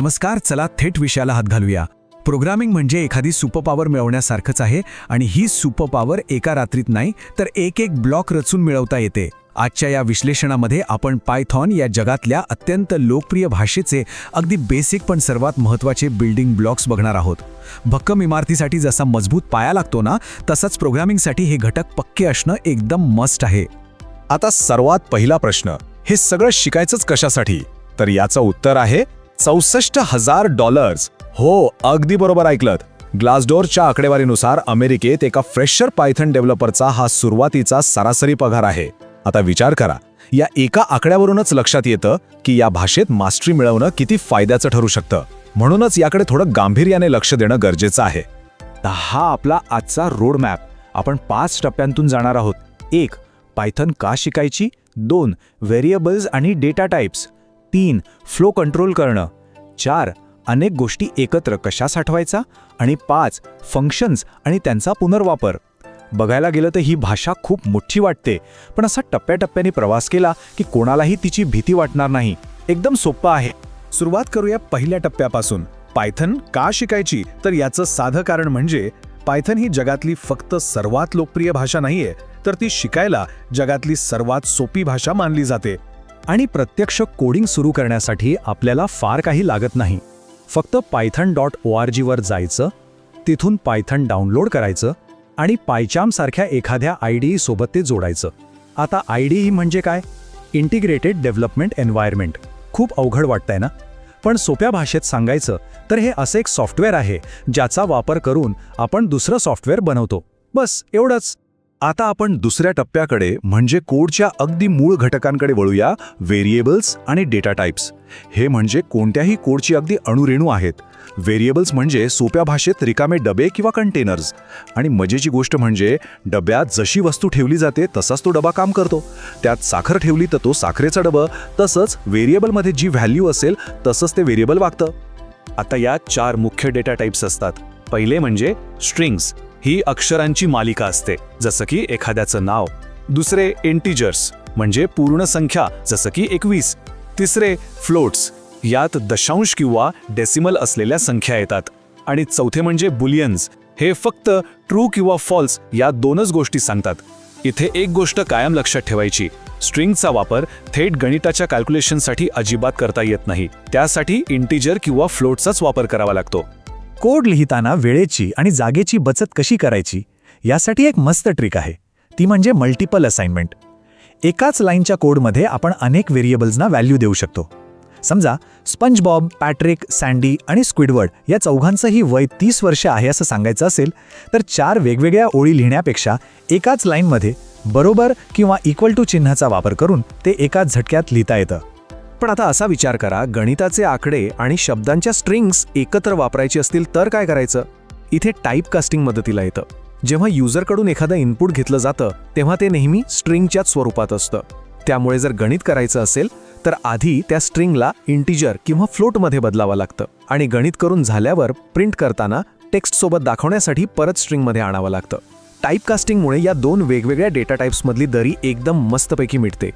नमस्कार, चला थेट विषयाला हात घालूया. प्रोग्रामिंग म्हणजे एखादी सुपरपॉवर मिळवण्यासारखंच आहे आणि ही सुपरपॉवर एका रात्रीत नाही तर एक एक ब्लॉक रचून मिळवता येते. आजच्या या विश्लेषणामध्ये आपण पायथॉन या जगातल्या अत्यंत लोकप्रिय भाषेचे अगदी बेसिक पण सर्वात महत्त्वाचे बिल्डिंग ब्लॉक्स बघणार आहोत. भक्कम इमारतीसाठी जसा मजबूत पाया लागतो ना, तसंच प्रोग्रामिंगसाठी हे घटक पक्के असणं एकदम मस्ट आहे. आता सर्वात पहिला प्रश्न, हे सगळं शिकायचंच कशासाठी? तर याचं उत्तर आहे $64,000. हो, अगदी बरोबर ऐकलत. ग्लासडोरच्या आकडेवारीनुसार अमेरिकेत एका फ्रेशर पायथन डेव्हलपरचा हा सुरुवातीचा सरासरी पगार आहे. आता विचार करा, या एका आकड्यावरूनच लक्षात येतं की या भाषेत मास्टरी मिळवणं किती फायद्याचं ठरू शकतं. म्हणूनच याकडे थोडं गांभीर्याने लक्ष देणं गरजेचं आहे. हा आपला आजचा रोड मॅप. आपण 5 टप्प्यांतून जाणार आहोत. 1. पायथन का शिकायची. 2. व्हेरिएबल्स आणि डेटा टाइप्स. 3. फ्लो कंट्रोल करणं. 4. अनेक गोष्टी एकत्र कशा साठवायचा. आणि 5. फंक्शन्स आणि त्यांचा पुनर्वापर. बघायला गेलं तर ही भाषा खूप मोठी वाटते, पण असा टप्प्याटप्प्याने प्रवास केला की कोणालाही तिची भीती वाटणार नाही. एकदम सोपं आहे. सुरुवात करूया पहिल्या टप्प्यापासून. पायथन का शिकायची? तर याचं साधं कारण म्हणजे पायथन ही जगातली फक्त सर्वात लोकप्रिय भाषा नाहीये, तर ती शिकायला जगातली सर्वात सोपी भाषा मानली जाते. आणि प्रत्यक्ष कोडिंग सुरू करण्यासाठी आपल्याला फार काही लागत नाही. फक्त python.org वर जायचं, तिथून पायथन डाउनलोड करायचं आणि पायचाम सारख्या एखाद्या IDE सोबत ते जोडायचं. आता IDE म्हणजे काय? Integrated development environment. खूप अवघड वाटतंय ना? पण सोप्या भाषेत सांगायचं तर हे असं एक सॉफ्टवेअर आहे ज्याचा वापर करून आपण दुसरं सॉफ्टवेअर बनवतो. बस एवढंच. आता आपण दुसऱ्या टप्प्याकडे म्हणजे कोडच्या अगदी मूळ घटकांकडे वळूया. व्हेरिएबल्स आणि डेटा टाइप्स. हे म्हणजे कोणत्याही कोडची अगदी अणुरेणू आहेत. व्हेरिएबल्स म्हणजे सोप्या भाषेत रिकामे डबे किंवा कंटेनर्स. आणि मजेची गोष्ट म्हणजे डब्यात जशी वस्तू ठेवली जाते तसाच तो डबा काम करतो. त्यात साखर ठेवली तर तो साखरेचा डबं. तसंच व्हेरिएबलमध्ये जी व्हॅल्यू असेल तसंच ते व्हेरिएबल वागतं. आता यात 4 मुख्य डेटा टाइप्स असतात. पहिले म्हणजे स्ट्रिंग्स. ही अक्षरांची मालिका असते, जसं की एखाद्याचं नाव. दुसरे इंटिजर्स म्हणजे पूर्ण संख्या, जसं की 21. तिसरे फ्लोट्स. यात दशांश किंवा डेसिमल असलेल्या संख्या येतात. आणि चौथे म्हणजे बुलियन्स. हे फक्त ट्रू किंवा फॉल्स या 2च गोष्टी सांगतात. इथे एक गोष्ट कायम लक्षात ठेवायची, स्ट्रिंगचा वापर थेट गणिताच्या कॅल्क्युलेशनसाठी अजिबात करता येत नाही. त्यासाठी इंटिजर किंवा फ्लोटचाच वापर करावा लागतो. कोड लिहिताना वेळेची आणि जागेची बचत कशी करायची यासाठी एक मस्त ट्रिक आहे. ती म्हणजे मल्टिपल असाइनमेंट. एकाच लाईनच्या कोडमध्ये आपण अनेक व्हेरिएबल्सना व्हॅल्यू देऊ शकतो. समजा स्पंजबॉब, पॅट्रिक, सँडी आणि स्क्विडवर्ड या चौघांचंही वय 30 वर्ष आहे असं सांगायचं असेल तर 4 वेगवेगळ्या ओळी लिहिण्यापेक्षा एकाच लाईनमध्ये बरोबर किंवा इक्वल टू चिन्हाचा वापर करून ते एकाच झटक्यात लिहिता येतं. पण आता असा विचार करा, गणिताचे आकडे आणि शब्दांच्या स्ट्रिंग्स एकत्र वापरायची असतील तर काय करायचं? इथे टाईप कास्टिंग मदतीला येतं. जेव्हा युजरकडून एखादं इनपुट घेतलं जातं तेव्हा ते नेहमी स्ट्रिंगच्याच स्वरूपात असतं. त्यामुळे जर गणित करायचं असेल तर आधी त्या स्ट्रिंगला इंटिजर किंवा फ्लोटमध्ये बदलावं लागतं आणि गणित करून झाल्यावर प्रिंट करताना टेक्स्टसोबत दाखवण्यासाठी परत स्ट्रिंगमध्ये आणावं लागतं. टाईपकास्टिंगमुळे या 2 वेगवेगळ्या डेटा टाइप्समधली दरी एकदम मस्तपैकी मिटते.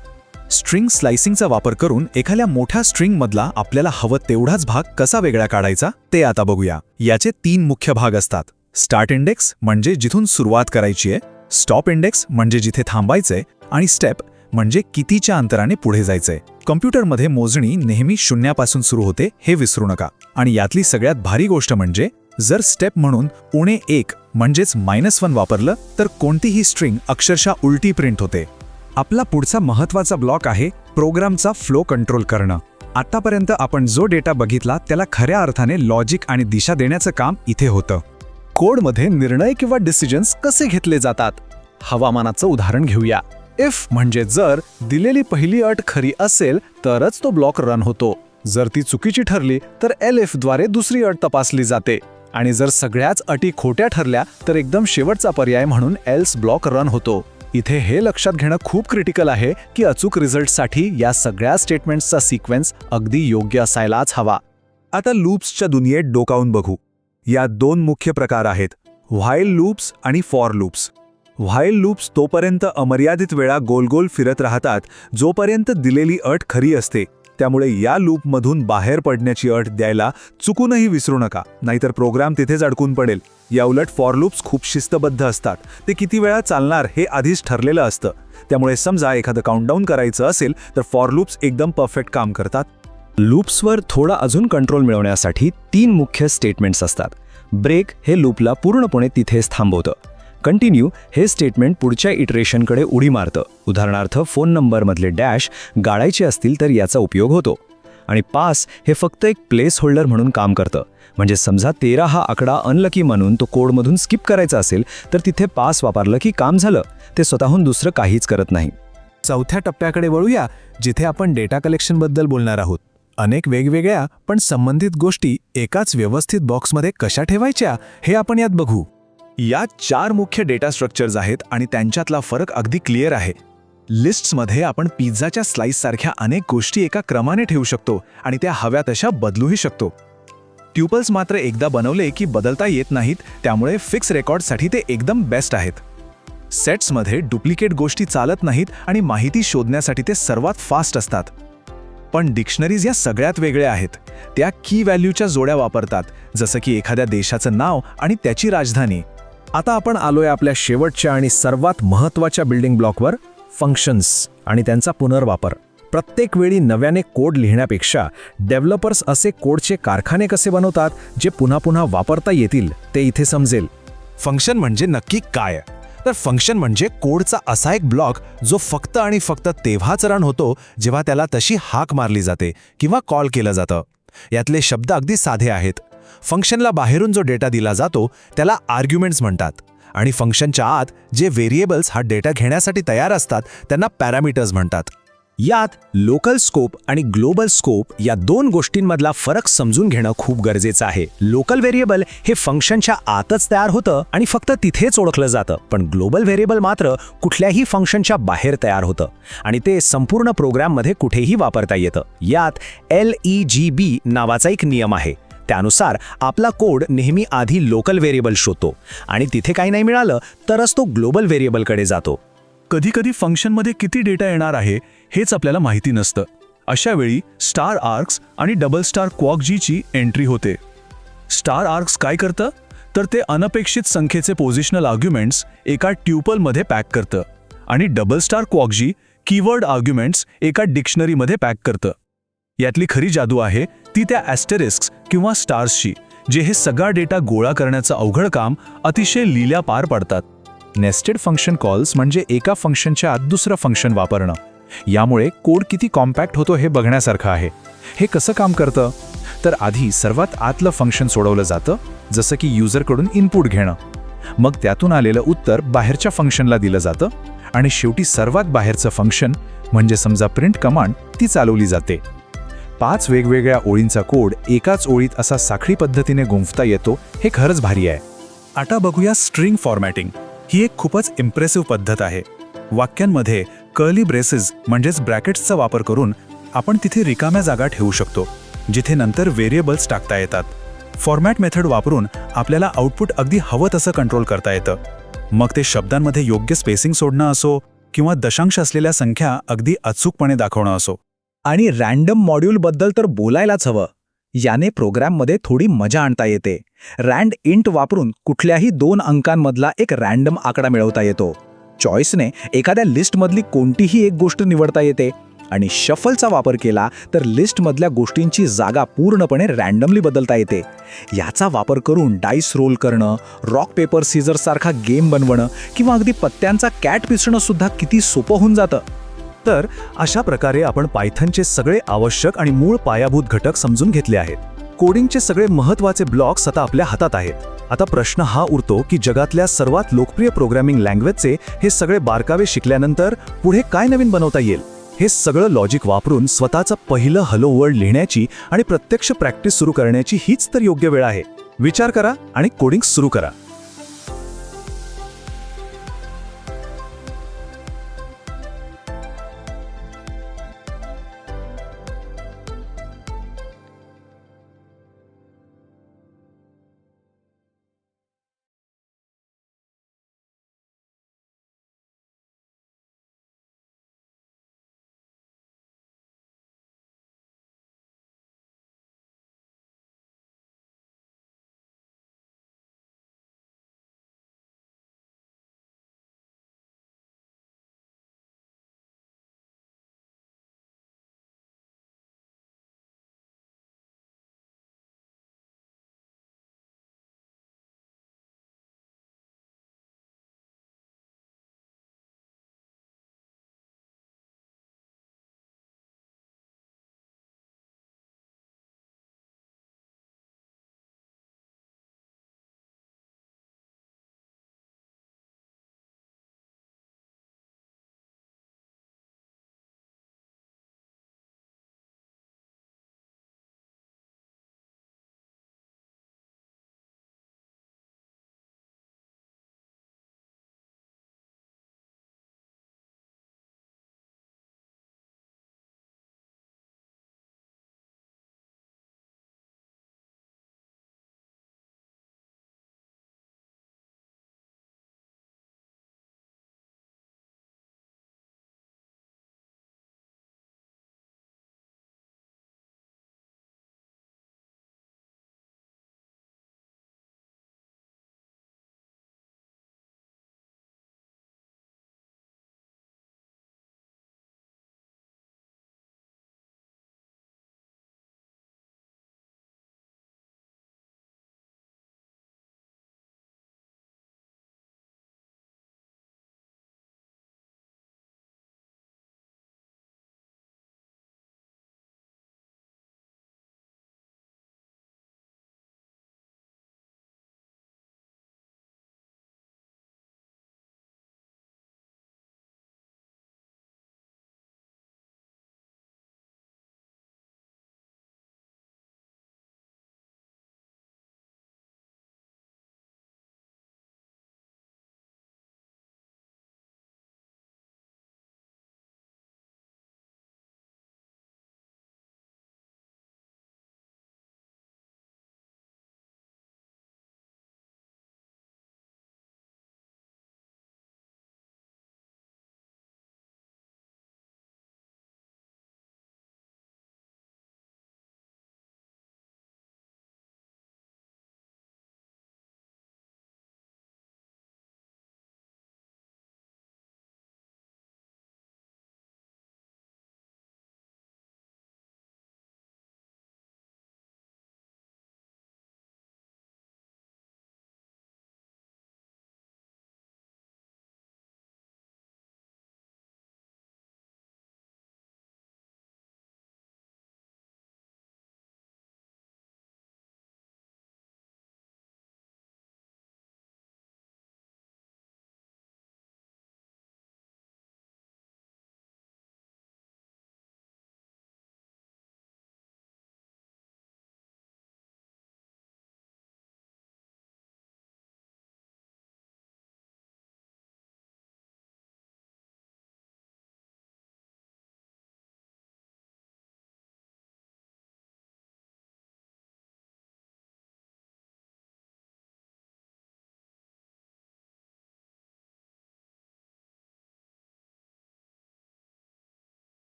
स्ट्रिंग स्लायसिंगचा वापर करून एखाद्या मोठ्या स्ट्रिंगमधला आपल्याला हवं तेवढाच भाग कसा वेगळा काढायचा ते आता बघूया. याचे 3 मुख्य भाग असतात. स्टार्ट इंडेक्स म्हणजे जिथून सुरुवात करायची आहे, स्टॉप इंडेक्स म्हणजे जिथे थांबायचंय, आणि स्टेप म्हणजे कितीच्या अंतराने पुढे जायचंय. कम्प्युटरमध्ये मोजणी नेहमी 0 पासून सुरू होते हे विसरू नका. आणि यातली सगळ्यात भारी गोष्ट म्हणजे जर स्टेप म्हणून -1 म्हणजेच -1 वापरलं तर कोणतीही स्ट्रिंग अक्षरशः उलटी प्रिंट होते. आपला पुढचा महत्त्वाचा ब्लॉक आहे प्रोग्रामचा फ्लो कंट्रोल करणं. आतापर्यंत आपण जो डेटा बघितला त्याला खऱ्या अर्थाने लॉजिक आणि दिशा देण्याचं काम इथे होतं. कोडमध्ये निर्णय किंवा डिसिजन्स कसे घेतले जातात? हवामानाचं उदाहरण घेऊया. इफ म्हणजे जर दिलेली पहिली अट खरी असेल तरच तो ब्लॉक रन होतो. जर ती चुकीची ठरली तर elif द्वारे दुसरी अट तपासली जाते. आणि जर सगळ्याच अटी खोट्या ठरल्या तर एकदम शेवटचा पर्याय म्हणून एल्स ब्लॉक रन होतो. इथे हे लक्षात घेणं खूप क्रिटिकल आहे की अचूक रिझल्टसाठी या सगळ्या स्टेटमेंट्सचा सिक्वेन्स अगदी योग्य असायलाच हवा. आता लूप्सच्या दुनियेत डोकावून बघू. या 2 मुख्य प्रकार आहेत, व्हाईल लूप्स आणि फॉर लूप्स. व्हाईल लूप्स तोपर्यंत अमर्यादित वेळा गोल गोल फिरत राहतात जोपर्यंत दिलेली अट खरी असते. त्यामुळे या लूपमधून बाहेर पडण्याची अट द्यायला चुकूनही विसरू नका, नाहीतर प्रोग्राम तिथेच अडकून पडेल. या उलट फॉर लूप्स खूप शिस्तबद्ध असतात. ते किती वेळा चालणार हे आधीच ठरलेलं असतं. त्यामुळे समजा एखादं काउंटडाऊन करायचं असेल तर फॉर लूप्स एकदम परफेक्ट काम करतात. लूप्सवर थोडा अजून कंट्रोल मिळवण्यासाठी 3 मुख्य स्टेटमेंट्स असतात. ब्रेक हे लूपला पूर्णपणे तिथेच थांबवतं. कंटिन्यू हे स्टेटमेंट पुढच्या इटरेशनकडे उडी मारतं. उदाहरणार्थ फोन नंबरमधले डॅश गाळायचे असतील तर याचा उपयोग होतो. आणि पास हे फक्त एक प्लेस होल्डर म्हणून काम करतं. म्हणजे समजा 13 हा आकडा अनलकी म्हणून तो कोडमधून स्किप करायचा असेल तर तिथे पास वापरलं की काम झालं. ते स्वतःहून दुसरं काहीच करत नाही. चौथ्या टप्प्याकडे वळूया, जिथे आपण डेटा कलेक्शनबद्दल बोलणार आहोत. अनेक वेगवेगळ्या पण संबंधित गोष्टी एकाच व्यवस्थित बॉक्समध्ये कशा ठेवायच्या हे आपण यात बघू. या 4 मुख्य डेटा स्ट्रक्चर्स आहेत आणि त्यांच्यातला फरक अगदी क्लिअर आहे. लिस्ट्समध्ये आपण पिझ्झाच्या स्लाइससारख्या अनेक गोष्टी एका क्रमाने ठेवू शकतो आणि त्या हव्या तशा बदलूही शकतो. ट्युपल्स मात्र एकदा बनवले की बदलता येत नाहीत, त्यामुळे फिक्स रेकॉर्डसाठी ते एकदम बेस्ट आहेत. सेट्समध्ये डुप्लिकेट गोष्टी चालत नाहीत आणि माहिती शोधण्यासाठी ते सर्वात फास्ट असतात. पण डिक्शनरीज या सगळ्यात वेगळ्या आहेत. त्या की व्हॅल्यूच्या जोड्या वापरतात, जसं की एखाद्या देशाचं नाव आणि त्याची राजधानी. आता आपण आलोय आपल्या शेवटच्या आणि सर्वात महत्त्वाच्या बिल्डिंग ब्लॉकवर, फंक्शन्स आणि त्यांचा पुनर्वापर. प्रत्येक वेळी नव्याने कोड लिहिण्यापेक्षा डेव्हलपर्स असे कोडचे कारखाने कसे बनवतात जे पुन्हा पुन्हा वापरता येतील ते इथे समजेल. फंक्शन म्हणजे नक्की काय? तर फंक्शन म्हणजे कोडचा असा एक ब्लॉक जो फक्त आणि फक्त तेव्हाच रन होतो जेव्हा त्याला तशी हाक मारली जाते किंवा कॉल केलं जातं. यातले शब्द अगदी साधे आहेत. फंक्शनला बाहेरून जो डेटा दिला जातो त्याला आर्ग्युमेंट्स म्हणतात आणि फंक्शनच्या आत जे व्हेरिएबल्स हा डेटा घेण्यासाठी तयार असतात त्यांना पॅरामीटर्स म्हणतात. यात लोकल स्कोप आणि ग्लोबल स्कोप या 2 गोष्टींमधला फरक समजून घेणं खूप गरजेचं आहे. लोकल व्हेरिएबल हे फंक्शनच्या आतच तयार होतं आणि फक्त तिथेच ओळखलं जातं, पण ग्लोबल व्हेरिएबल मात्र कुठल्याही फंक्शनच्या बाहेर तयार होतं आणि ते संपूर्ण प्रोग्राममध्ये कुठेही वापरता येतं. यात LEGB नावाचा एक नियम आहे. त्यानुसार आपला कोड नेहमी आधी लोकल व्हेरिएबल शोधतो आणि तिथे काही नाही मिळालं तरच तो ग्लोबल व्हेरिएबलकडे जातो. कधीकधी फंक्शनमध्ये किती डेटा येणार आहे हेच आपल्याला माहिती नसतं. अशा वेळी स्टार आर्क्स आणि डबल स्टार क्वॉकजीची एंट्री होते. स्टार आर्क्स काय करतं तर ते अनपेक्षित संख्येचे पोझिशनल आर्ग्युमेंट्स एका ट्युपलमध्ये पॅक करतं आणि डबल स्टार क्वॉकजी कीवर्ड आर्ग्युमेंट्स एका डिक्शनरीमध्ये पॅक करतं. यातली खरी जादू आहे ती त्या ॲस्टेरिस्क्स किंवा स्टार्सची, जे हे सगळा डेटा गोळा करण्याचं अवघड काम अतिशय लीला पार पाडतात. नेस्टेड फंक्शन कॉल्स म्हणजे एका फंक्शनच्या आत दुसरं फंक्शन वापरणं. यामुळे कोड किती कॉम्पॅक्ट होतो हे बघण्यासारखं आहे. हे कसं काम करतं तर आधी सर्वात आतलं फंक्शन सोडवलं जातं, जसं की युजरकडून इनपुट घेणं. मग त्यातून आलेलं उत्तर बाहेरच्या फंक्शनला दिलं जातं आणि शेवटी सर्वात बाहेरचं फंक्शन म्हणजे समजा प्रिंट कमांड ती चालवली जाते. 5 वेगवेगळ्या ओळींचा कोड एकाच ओळीत असा साखळी पद्धतीने गुंफता येतो. हे खरंच भारी आहे. आता बघूया स्ट्रिंग फॉर्मॅटिंग. ही एक खूपच इम्प्रेसिव्ह पद्धत आहे. वाक्यांमध्ये कर्ली ब्रेसेस म्हणजेच ब्रॅकेट्सचा वापर करून आपण तिथे रिकाम्या जागा ठेवू शकतो, जिथे नंतर व्हेरिएबल्स टाकता येतात. फॉर्मॅट मेथड वापरून आपल्याला आउटपुट अगदी हवं तसं कंट्रोल करता येतं. मग ते शब्दांमध्ये योग्य स्पेसिंग सोडणं असो किंवा दशांश असलेल्या संख्या अगदी अचूकपणे दाखवणं असो. आणि रँडम मॉड्यूलबद्दल तर बोलायलाच हवं. याने प्रोग्राममध्ये थोडी मजा आणता येते. रँड इंट वापरून कुठल्याही 2 अंकांमधला एक रँडम आकडा मिळवता येतो. चॉईसने एखाद्या लिस्टमधली कोणतीही एक गोष्ट निवडता येते आणि शफलचा वापर केला तर लिस्टमधल्या गोष्टींची जागा पूर्णपणे रँडमली बदलता येते. याचा वापर करून डाईस रोल करणं, रॉक पेपर सीझर सारखा गेम बनवणं किंवा अगदी पत्त्यांचा कॅट पिसणं सुद्धा किती सोपं होऊन जातं. तर अशा प्रकारे आपण पायथनचे सगळे आवश्यक आणि मूळ पायाभूत घटक समजून घेतले आहेत. कोडिंगचे सगळे महत्त्वाचे ब्लॉक्स आता आपल्या हातात आहेत. आता प्रश्न हा उरतो की जगातल्या सर्वात लोकप्रिय प्रोग्रामिंग लँग्वेजचे हे सगळे बारकावे शिकल्यानंतर पुढे काय नवीन बनवता येईल. हे सगळं लॉजिक वापरून स्वतःचं पहिलं हॅलो वर्ल्ड लिहिण्याची आणि प्रत्यक्ष प्रॅक्टिस सुरू करण्याची हीच तर योग्य वेळ आहे. विचार करा आणि कोडिंग सुरू करा.